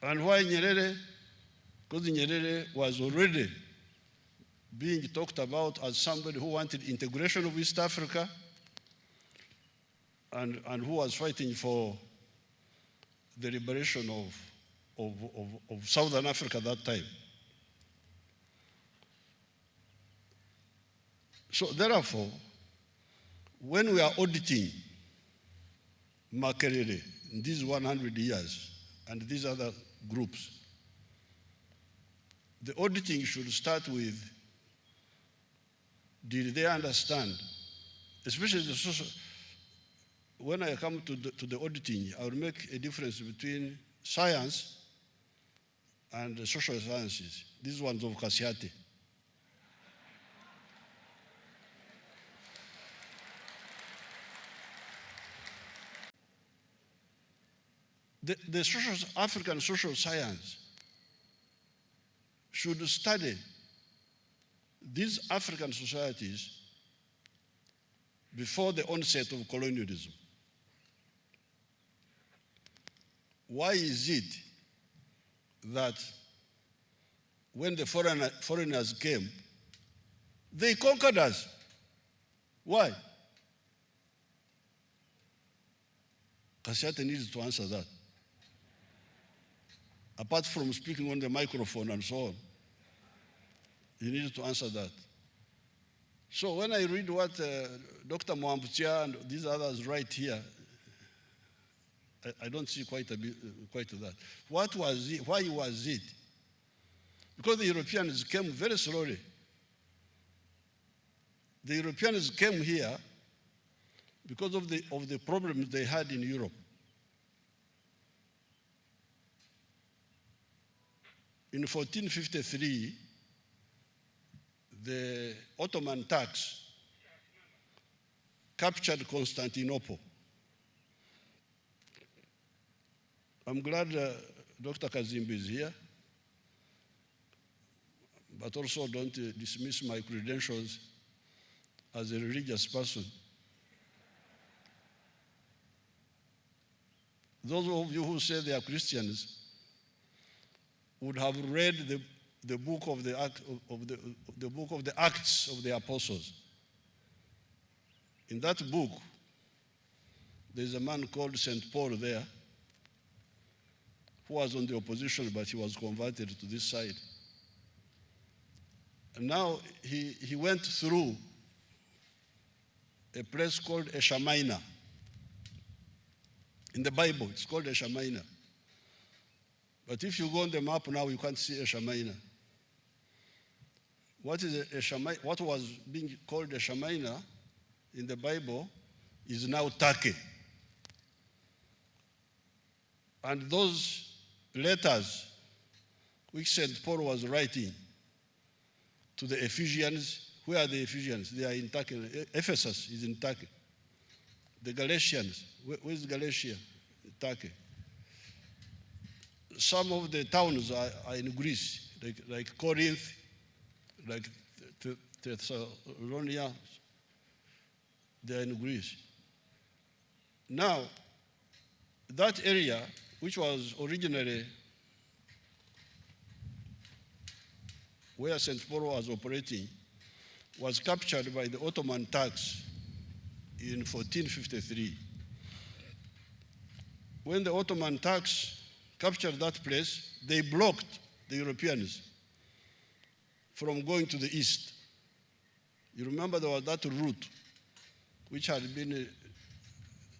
And why Nyerere? Because Nyerere was already being talked about as somebody who wanted integration of East Africa and who was fighting for the liberation of Southern Africa at that time. So therefore, when we are auditing Makerere in these 100 years and these other groups, the auditing should start with, did they understand, especially the social, when I come to the auditing, I will make a difference between science and the social sciences. These ones of Kasiate. The African social science should study these African societies before the onset of colonialism. Why is it that when the foreigners came, they conquered us? Why? Kasiate needs to answer that. Apart from speaking on the microphone and so on, he needs to answer that. So when I read what Dr. Mwambutia and these others write here, I don't see quite that. What was it? Why was it? Because the Europeans came very slowly. The Europeans came here because of the problems they had in Europe. In 1453, the Ottoman Turks captured Constantinople. I'm glad Dr. Kazimbi is here, but also don't dismiss my credentials as a religious person. Those of you who say they are Christians would have read the book of the Acts of the Apostles. In that book, there's a man called St. Paul there, who was on the opposition, but he was converted to this side. And now he went through a place called Asia Minor. In the Bible, it's called Asia Minor. But if you go on the map now, you can't see Asia Minor. What was being called Asia Minor in the Bible is now Turkey. And those letters which St. Paul was writing to the Ephesians, where are the Ephesians? They are in Turkey. Ephesus is in Turkey. The Galatians, where is Galatia? Turkey. Some of the towns are in Greece, like Corinth, like Thessalonica, they're in Greece. Now, that area, which was originally where St. Paul was operating, was captured by the Ottoman Turks in 1453. When the Ottoman Turks captured that place, they blocked the Europeans from going to the east. You remember there was that route which had been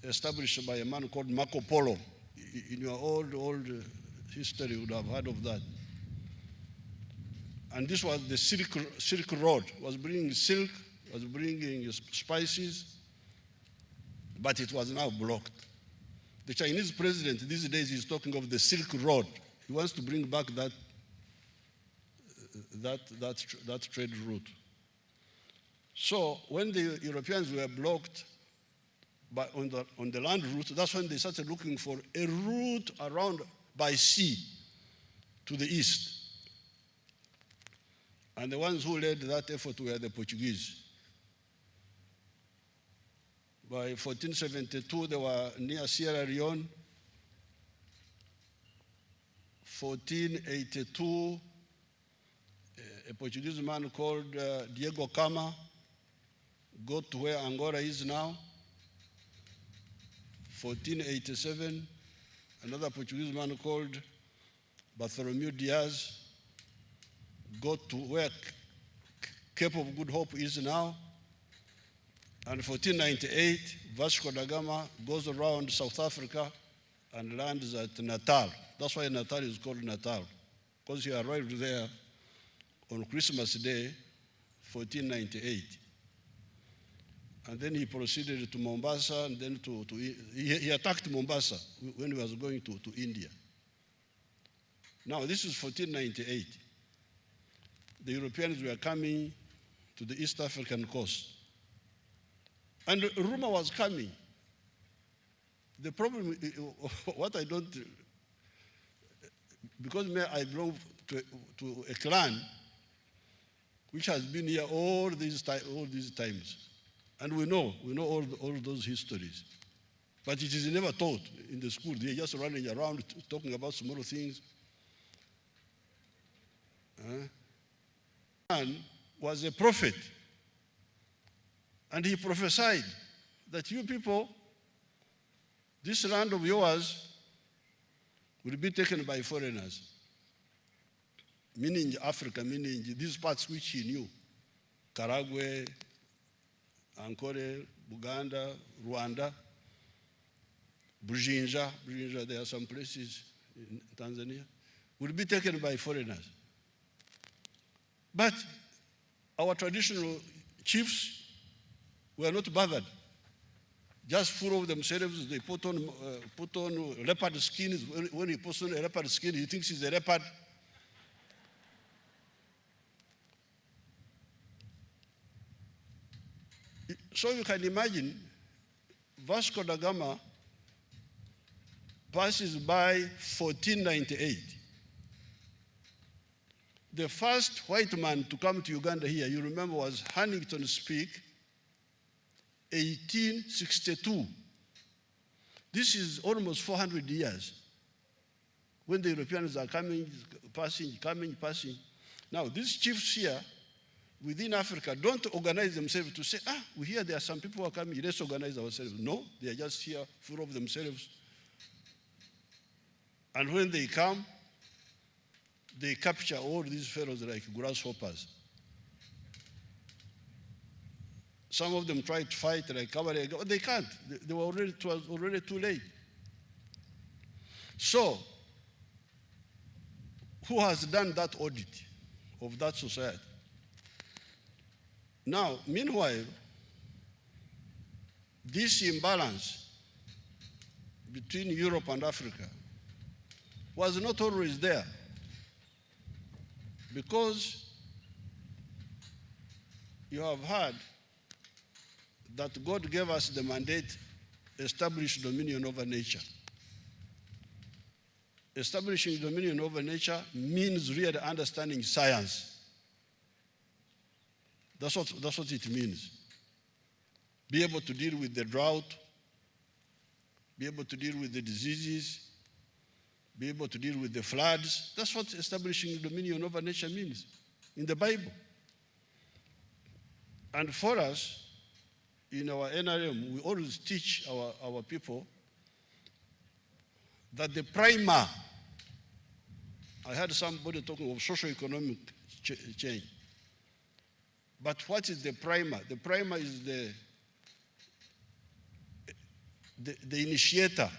established by a man called Marco Polo. In your old history, you would have heard of that. And this was the Silk Road. It was bringing silk, was bringing spices, but it was now blocked. The Chinese president these days is talking of the Silk Road. He wants to bring back that trade route. So when the Europeans were blocked on the land route, that's when they started looking for a route around by sea to the east. And the ones who led that effort were the Portuguese. By 1472, they were near Sierra Leone. 1482, a Portuguese man called Diego Cama got to where Angola is now. 1487, another Portuguese man called Bartholomew Diaz got to where Cape of Good Hope is now. And 1498, Vasco da Gama goes around South Africa and lands at Natal. That's why Natal is called Natal, because he arrived there on Christmas Day, 1498. And then he proceeded to Mombasa, and then he attacked Mombasa when he was going to India. Now, this is 1498. The Europeans were coming to the East African coast. And a rumor was coming. The problem, what I don't, because I belong to a clan which has been here all these times. And we know all those histories. But it is never taught in the school. They're just running around talking about small things. Man was a prophet. And he prophesied that you people, this land of yours will be taken by foreigners. Meaning Africa, meaning these parts which he knew. Karagwe, Ankole, Buganda, Rwanda, Bujinja, there are some places in Tanzania, will be taken by foreigners. But our traditional chiefs were not bothered. Just full of themselves, they put on leopard skins. When he puts on a leopard skin, he thinks he's a leopard. So you can imagine, Vasco da Gama passes by 1498. The first white man to come to Uganda here, you remember, was Huntington Speke, 1862. This is almost 400 years when the Europeans are coming, passing. Now, these chiefs here within Africa don't organize themselves to say, we hear there are some people who are coming, let's organize ourselves. No, they are just here full of themselves. And when they come, they capture all these fellows like grasshoppers. Some of them try to fight like cavalry. They can't. It was already too late. So, who has done that audit of that society? Now, meanwhile, this imbalance between Europe and Africa was not always there, because you have heard that God gave us the mandate, establish dominion over nature. Establishing dominion over nature means really understanding science. That's what it means. Be able to deal with the drought, be able to deal with the diseases, be able to deal with the floods. That's what establishing dominion over nature means in the Bible. And for us, in our NRM, we always teach our people that the primer, I heard somebody talking of socio-economic change. But what is the primer? The primer is the initiator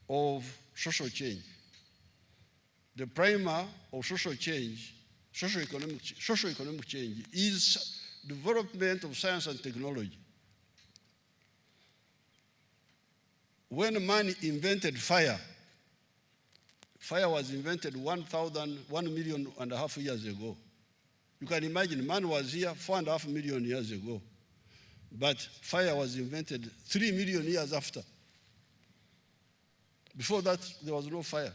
of social change. The primer of social change, socio-economic change, is development of science and technology. When man invented fire, fire was invented 1.5 million years ago. You can imagine, man was here 4.5 million years ago, but fire was invented 3 million years after. Before that, there was no fire.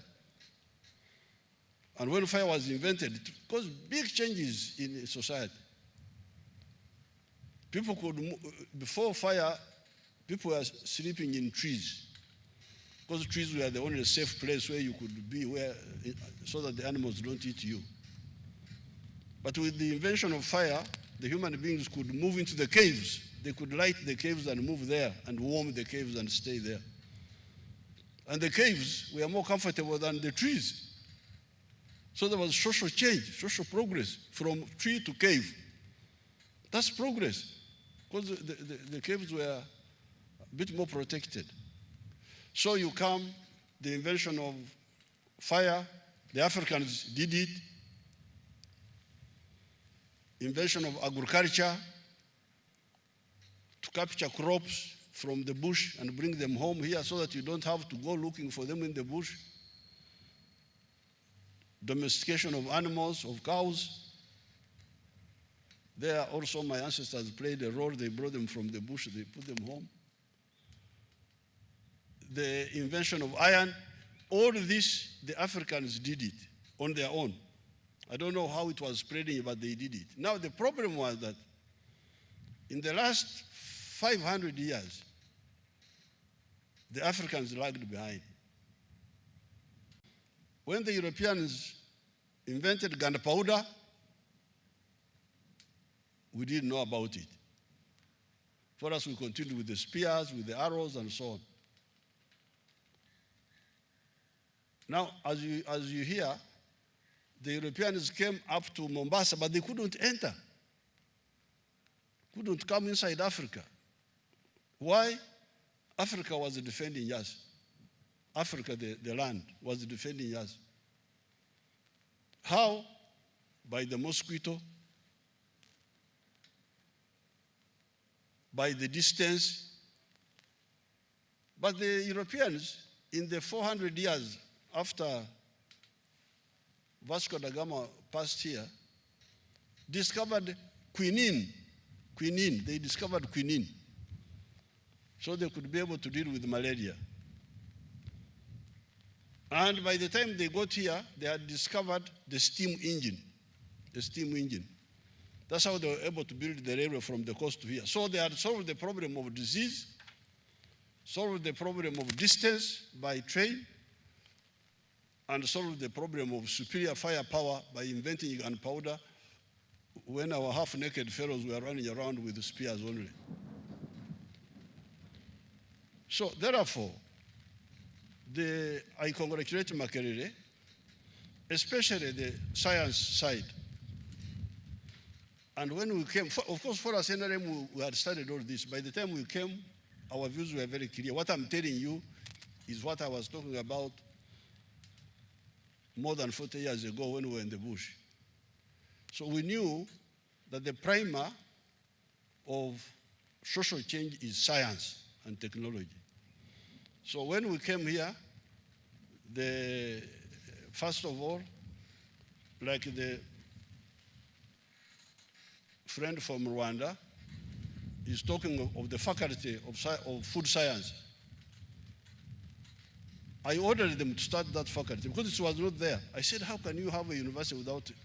And when fire was invented, it caused big changes in society. People could, before fire, people were sleeping in trees. because trees were the only safe place where you could be, so that the animals don't eat you. But with the invention of fire, the human beings could move into the caves. They could light the caves and move there and warm the caves and stay there. And the caves were more comfortable than the trees. So there was social change, social progress from tree to cave. That's progress, because the caves were a bit more protected. So you come, the invention of fire, the Africans did it. Invention of agriculture, to capture crops from the bush and bring them home here so that you don't have to go looking for them in the bush. Domestication of animals, of cows. There also my ancestors played a role. They brought them from the bush, they put them home. The invention of iron, all this, the Africans did it on their own. I don't know how it was spreading, but they did it. Now the problem was that in the last 500 years, the Africans lagged behind. When the Europeans invented gunpowder, we didn't know about it. For us, we continued with the spears, with the arrows, and so on. Now, as you hear, the Europeans came up to Mombasa, but they couldn't enter. Couldn't come inside Africa. Why? Africa was defending us. Africa, the land, was defending us. How? By the mosquito, by the distance. But the Europeans, in the 400 years after Vasco da Gama passed here, discovered quinine. Quinine, they discovered quinine. So they could be able to deal with malaria. And by the time they got here, they had discovered the steam engine. The steam engine. That's how they were able to build the railway from the coast to here. So they had solved the problem of disease, solved the problem of distance by train, and solved the problem of superior firepower by inventing gunpowder when our half-naked fellows were running around with spears only. So therefore, I congratulate Makerere, especially the science side. And when we came, of course, for us, NRM, we had studied all this. By the time we came, our views were very clear. What I'm telling you is what I was talking about more than 40 years ago when we were in the bush. So we knew that the primer of social change is science and technology. So when we came here, first of all, like the friend from Rwanda is talking of the faculty of food science. I ordered them to start that faculty because it was not there. I said, how can you have a university without it?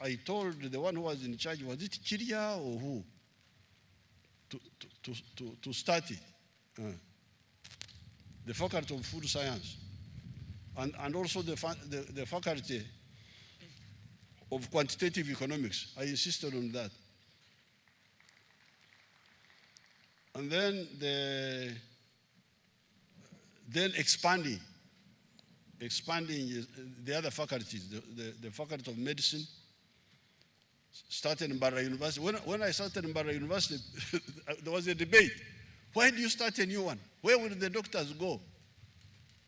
I told the one who was in charge, was it Chiria or who, to start it. The faculty of food science. And also the faculty of quantitative economics. I insisted on that. And then expanding the other faculties, the faculty of medicine, started in Barra University. When I started in Barra University, there was a debate. Why do you start a new one? Where will the doctors go?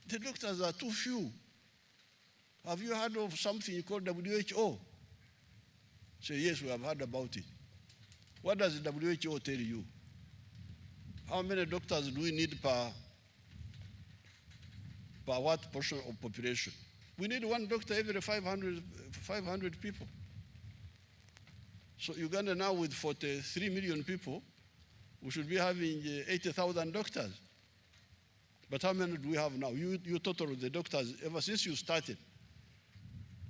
The doctors are too few. Have you heard of something called WHO? So yes, we have heard about it. What does the WHO tell you? How many doctors do we need per what portion of population? We need one doctor every 500 people. So Uganda now with 43 million people, we should be having 80,000 doctors. But how many do we have now? You total the doctors ever since you started.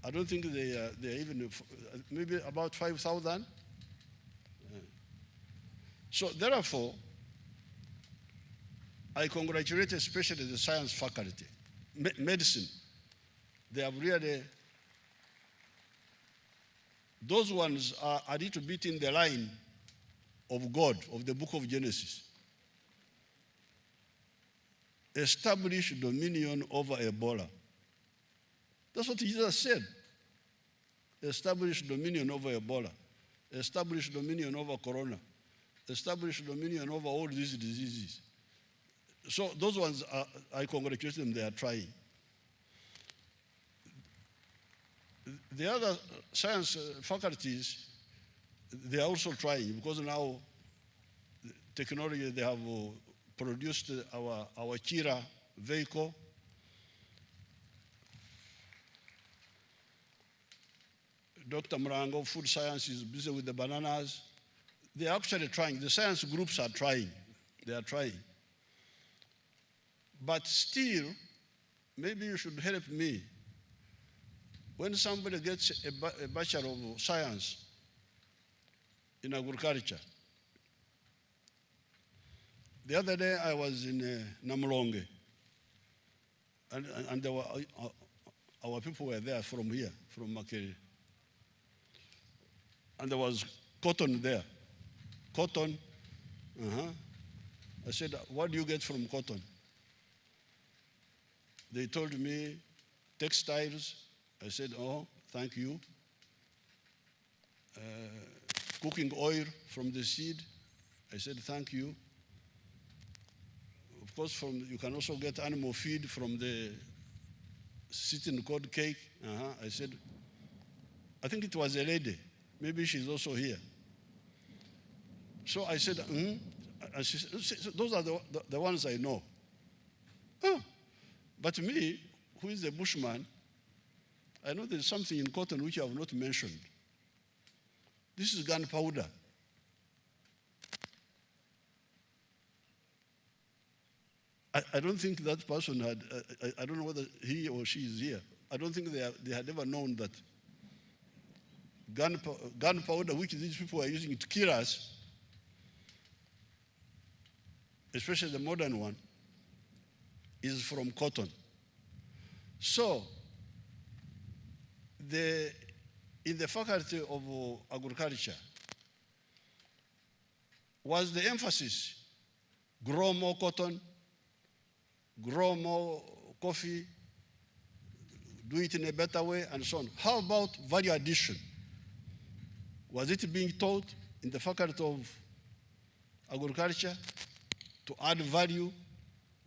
I don't think they're even, maybe about 5,000. So therefore, I congratulate especially the science faculty. Medicine, they have really, those ones are a little bit in the line of God, of the book of Genesis. Establish dominion over Ebola. That's what Jesus said. Establish dominion over Ebola. Establish dominion over corona. Establish dominion over all these diseases. So those ones, I congratulate them, they are trying. The other science faculties, they are also trying, because now technology, they have produced our Kira vehicle. Dr. Mrango, food science, is busy with the bananas. They are actually trying. The science groups are trying. They are trying. But still, maybe you should help me. When somebody gets a Bachelor of Science in agriculture, the other day I was in Namlonge, and there were, our people were there from here, from Makerere. And there was cotton there. Cotton. I said, what do you get from cotton? They told me textiles. I said, oh, thank you. Cooking oil from the seed. I said, thank you. Of course, you can also get animal feed from the sitting cod cake. I said, I think it was a lady. Maybe she's also here. So I said, and she said, those are the ones I know. But me, who is a bushman, I know there's something in cotton which I have not mentioned. This is gunpowder. I don't think that person had, I don't know whether he or she is here. I don't think they had ever known that gunpowder, which these people are using to kill us, especially the modern one, is from cotton. So, in the Faculty of Agriculture, was the emphasis grow more cotton, grow more coffee, do it in a better way, and so on? How about value addition? Was it being taught in the Faculty of Agriculture to add value?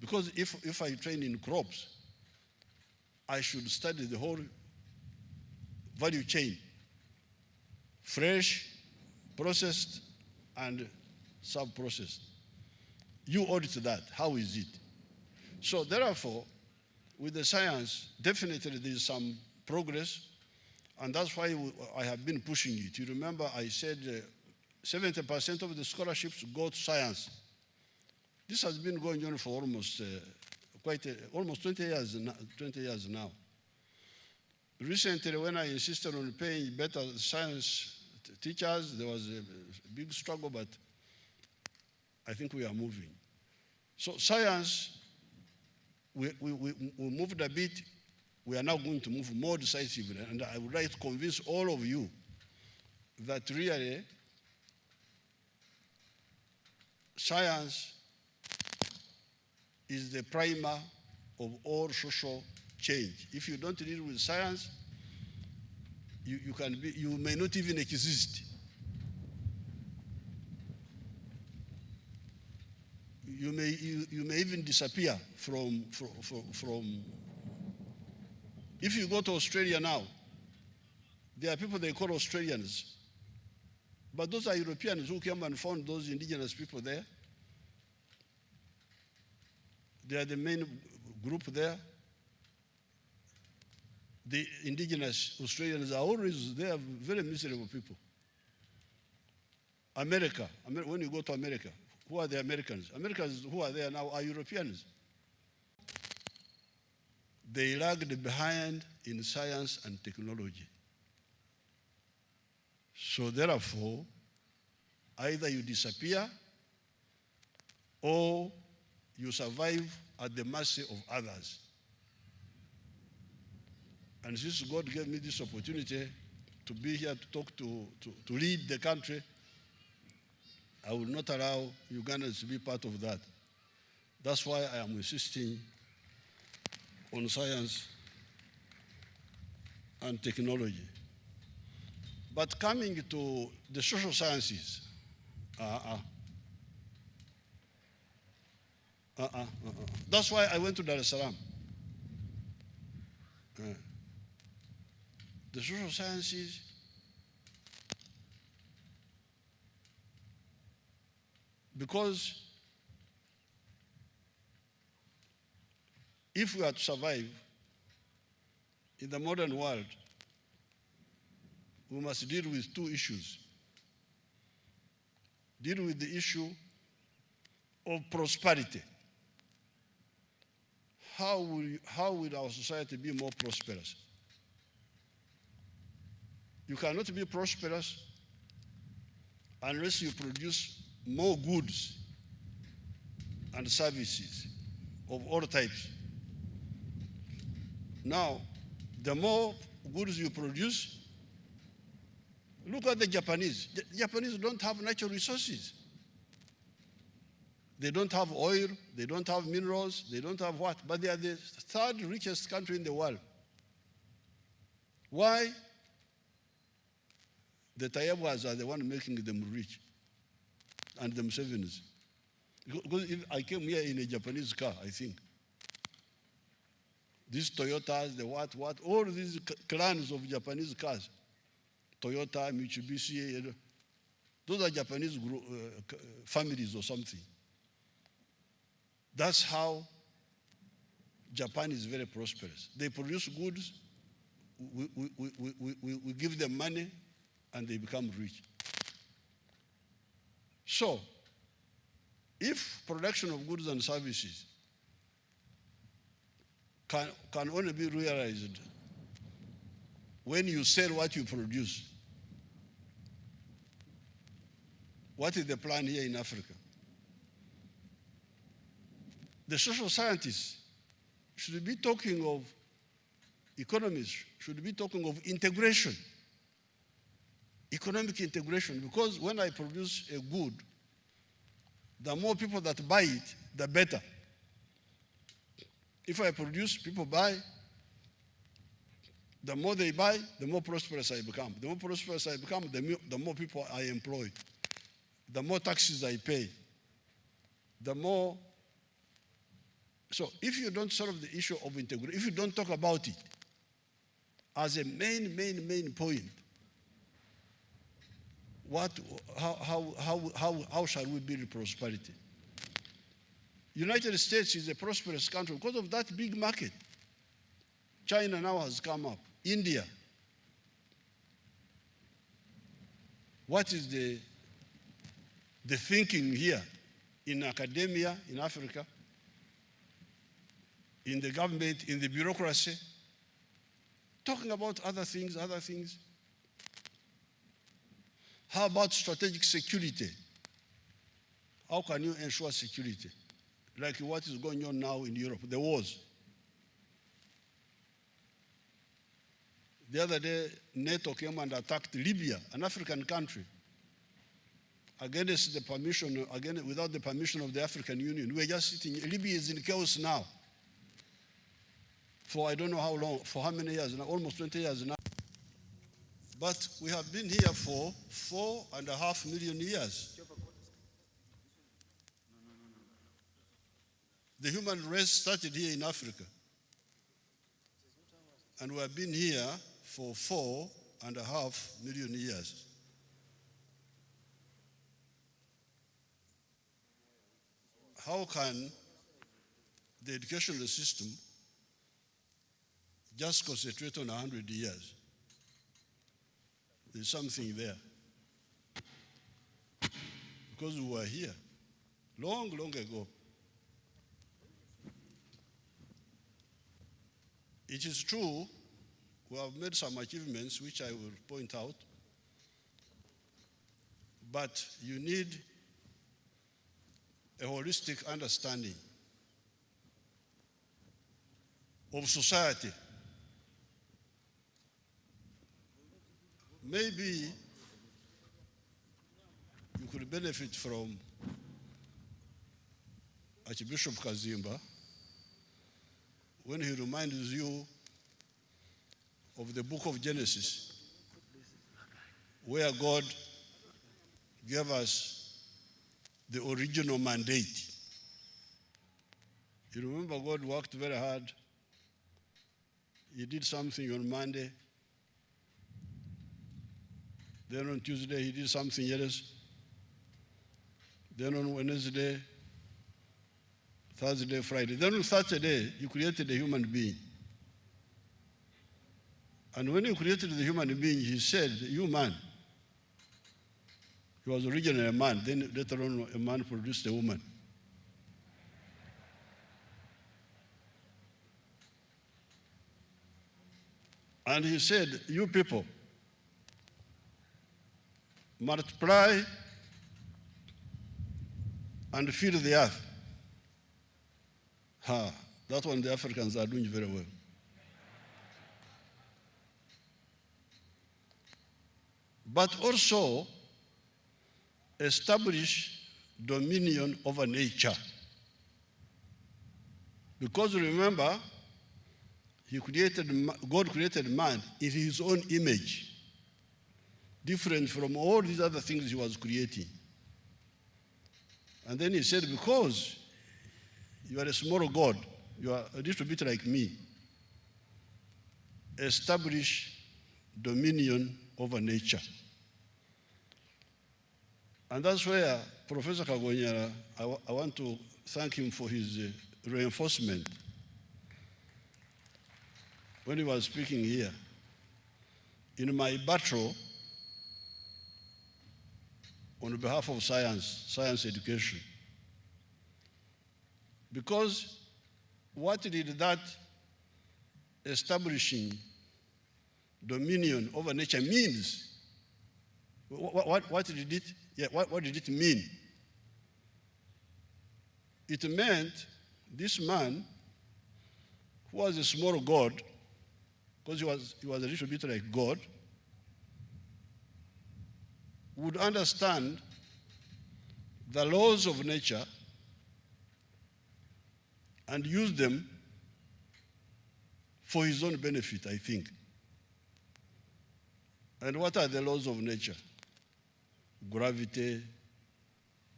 Because if I train in crops, I should study the whole value chain: fresh, processed, and sub-processed. You audit that. How is it? So therefore, with the science, definitely there is some progress, and that's why I have been pushing it. You remember I said 70% of the scholarships go to science. This has been going on for almost almost 20 years now. Recently, when I insisted on paying better science teachers, there was a big struggle, but I think we are moving. So science, we moved a bit. We are now going to move more decisively, and I would like to convince all of you that really science is the primer of all social change. If you don't deal with science, you may not even exist. You may even disappear from. If you go to Australia now, there are people they call Australians, but those are Europeans who came and found those indigenous people there. They are the main group there. The indigenous Australians are always, they are very miserable people. America, when you go to America, who are the Americans? Americans who are there now are Europeans. They lagged behind in science and technology. So therefore, either you disappear or you survive at the mercy of others. And since God gave me this opportunity to be here to talk to lead the country, I will not allow Ugandans to be part of that. That's why I am insisting on science and technology. But coming to the social sciences, that's why I went to Dar es Salaam. The social sciences, because if we are to survive in the modern world, we must deal with two issues. Deal with the issue of prosperity. How will our society be more prosperous? You cannot be prosperous unless you produce more goods and services of all types. Now, the more goods you produce, look at the Japanese. The Japanese don't have natural resources. They don't have oil, they don't have minerals, they don't have what, but they are the third richest country in the world. Why? The Tayabwas are the ones making them rich, and the Musevenis. Because if I came here in a Japanese car, I think. These Toyotas, the what, all these clans of Japanese cars, Toyota, Mitsubishi, those are Japanese families or something. That's how Japan is very prosperous. They produce goods, we give them money, and they become rich. So, if production of goods and services can only be realized when you sell what you produce, what is the plan here in Africa? The social scientists should be talking of economists, should be talking of integration, economic integration, because when I produce a good, the more people that buy it, the better. If I produce, people buy, the more they buy, the more prosperous I become. The more prosperous I become, the more people I employ, the more taxes I pay, the more. So if you don't solve the issue of integration, if you don't talk about it as a main point, how shall we build prosperity? United States is a prosperous country because of that big market. China now has come up. India. What is the thinking here in academia, in Africa, in the government, in the bureaucracy? Talking about other things. How about strategic security? How can you ensure security? Like what is going on now in Europe, the wars. The other day, NATO came and attacked Libya, an African country, against the permission, without the permission of the African Union. We're just sitting. Libya is in chaos now. For I don't know how long, for how many years now, almost 20 years now. But we have been here for 4.5 million years. The human race started here in Africa. And we have been here for 4.5 million years. How can the educational system just concentrate on 100 years? There's something there. Because we were here long ago. It is true, we have made some achievements, which I will point out, but you need a holistic understanding of society. Maybe you could benefit from Archbishop Kazimba when he reminds you of the book of Genesis, where God gave us the original mandate. You remember God worked very hard. He did something on Monday. Then on Tuesday, he did something else. Then on Wednesday, Thursday, Friday. Then on Saturday, you created a human being. And when he created the human being, he said, "You man." He was originally a man. Then later on, a man produced a woman. And he said, "You people, multiply and fill the earth." That one the Africans are doing very well. But also establish dominion over nature. Because remember, God created man in his own image, different from all these other things he was creating. And then he said, because you are a small God, you are a little bit like me, establish dominion over nature. And that's where Professor Kagonyara, I want to thank him for his reinforcement. When he was speaking here, in my battle on behalf of science education, because what did that establishing dominion over nature means? What did it mean? It meant this man, who was a small God, because he was a little bit like God, would understand the laws of nature and use them for his own benefit, I think. And what are the laws of nature? Gravity,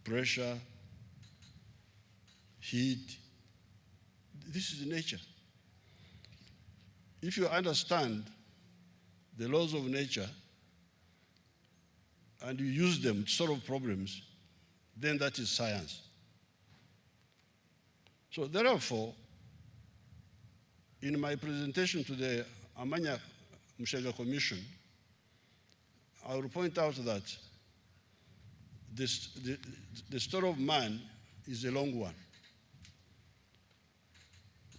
pressure, heat. This is nature. If you understand the laws of nature and you use them to solve problems, then that is science. So therefore, in my presentation to the Amanya Mushega Commission, I will point out that the story of man is a long one.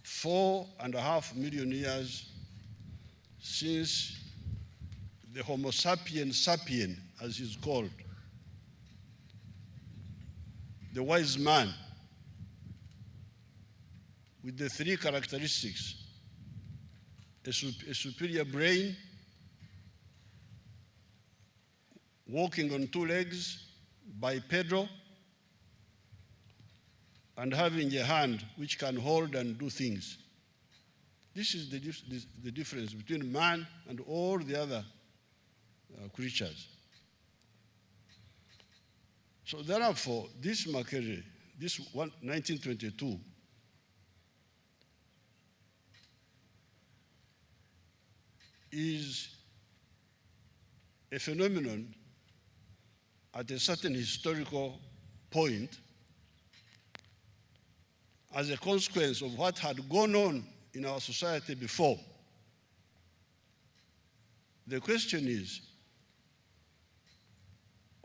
4.5 million years since the Homo sapien, as he's called, the wise man with the 3 characteristics: a superior brain, walking on 2 legs, bipedal, and having a hand which can hold and do things. This is the difference between man and all the other creatures. So therefore, this Makerere, this 1922, is a phenomenon at a certain historical point as a consequence of what had gone on in our society before. The question is,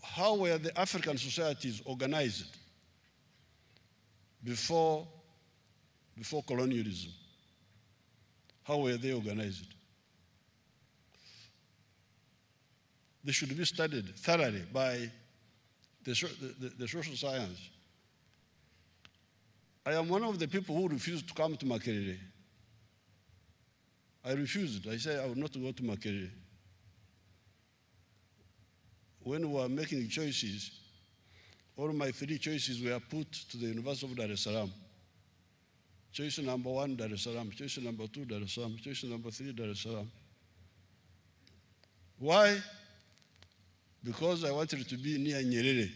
how were the African societies organized before colonialism? How were they organized? They should be studied thoroughly by the social science. I am one of the people who refused to come to Makerere I refused. I said I would not go to Makerere. When we were making choices, all my 3 choices were put to the University of Dar es Salaam. Choice number 1, Dar es Salaam. Choice number 2, Dar es Salaam. Choice number 3, Dar es Salaam. Why? Because I wanted to be near Nyerere.